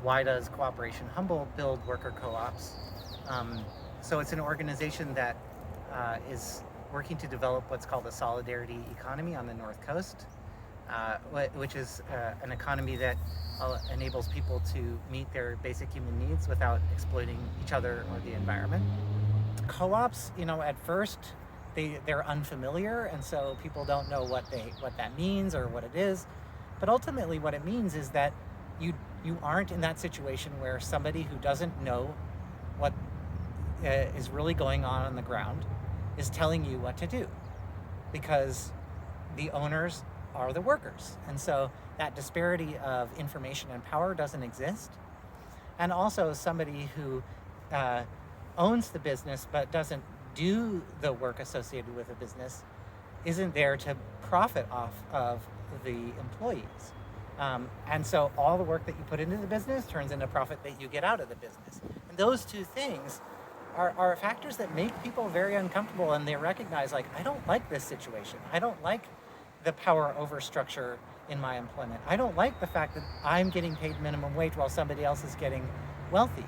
why does Cooperation Humboldt build worker co-ops? So it's an organization that is working to develop what's called a solidarity economy on the North Coast, which is an economy that enables people to meet their basic human needs without exploiting each other or the environment. Co-ops, at first they're unfamiliar, and so people don't know what that means or what it is. But ultimately, what it means is that you aren't in that situation where somebody who doesn't know what is really going on the ground is telling you what to do, because the owners are the workers, and so that disparity of information and power doesn't exist. And also, somebody who owns the business but doesn't do the work associated with the business isn't there to profit off of the employees. And so all the work that you put into the business turns into profit that you get out of the business. And those two things are factors that make people very uncomfortable, and they recognize, like, I don't like this situation. I don't like the power over structure in my employment. I don't like the fact that I'm getting paid minimum wage while somebody else is getting wealthy.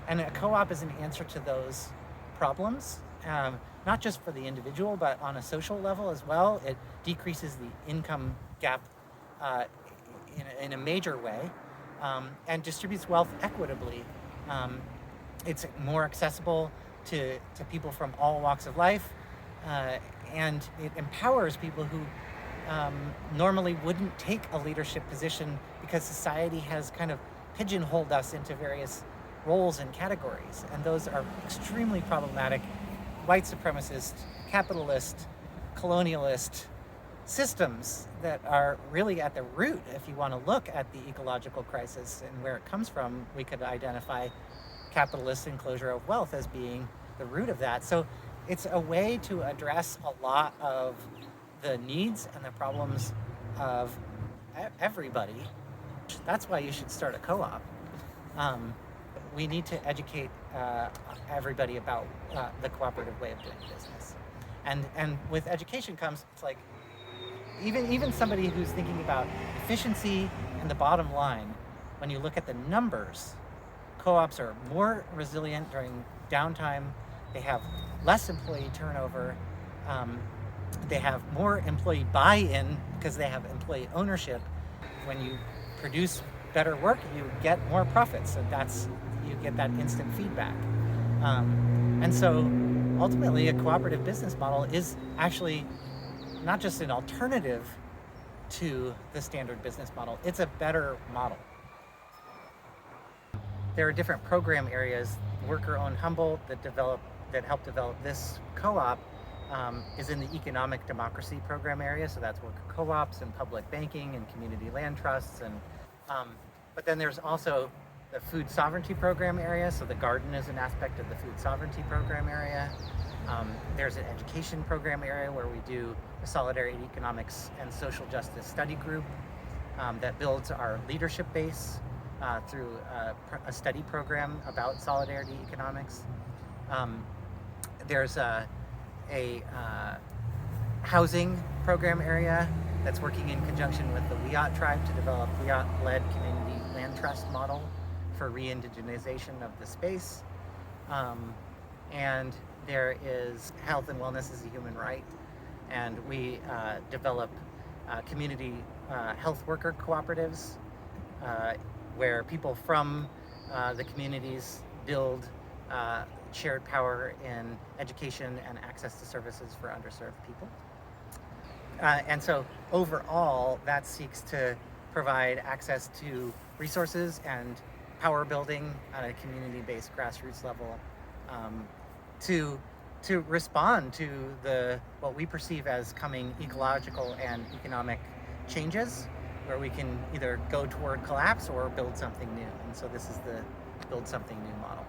And a co-op is an answer to those problems, not just for the individual, but on a social level as well. It decreases the income gap in a major way, and distributes wealth equitably. It's more accessible to people from all walks of life, and it empowers people who normally wouldn't take a leadership position because society has kind of pigeonholed us into various roles and categories, and those are extremely problematic white supremacist, capitalist, colonialist systems that are really at the root. If you want to look at the ecological crisis and where it comes from, we could identify capitalist enclosure of wealth as being the root of that. So it's a way to address a lot of the needs and the problems of everybody. That's why you should start a co-op. We need to educate everybody about the cooperative way of doing business. And with education comes, it's like, even somebody who's thinking about efficiency and the bottom line, when you look at the numbers, co-ops are more resilient during downtime. They have less employee turnover. They have more employee buy-in because they have employee ownership. When you produce better work, you get more profits, and you get that instant feedback. And so ultimately, a cooperative business model is actually not just an alternative to the standard business model, it's a better model. There are different program areas. Worker-owned Humboldt that helped develop this co-op is in the economic democracy program area. So that's worker co-ops and public banking and community land trusts. And but then there's also the food sovereignty program area. So the garden is an aspect of the food sovereignty program area. There's an education program area where we do a solidarity economics and social justice study group that builds our leadership base through a study program about solidarity economics. There's a housing program area that's working in conjunction with the Wiyot tribe to develop Wiyot-led community land trust model for re-indigenization of the space. And there is health and wellness as a human right, and we develop community health worker cooperatives where people from the communities build shared power in education and access to services for underserved people. And so overall, that seeks to provide access to resources and power building at a community-based grassroots level to respond to what we perceive as coming ecological and economic changes, where we can either go toward collapse or build something new. And so this is the build something new model.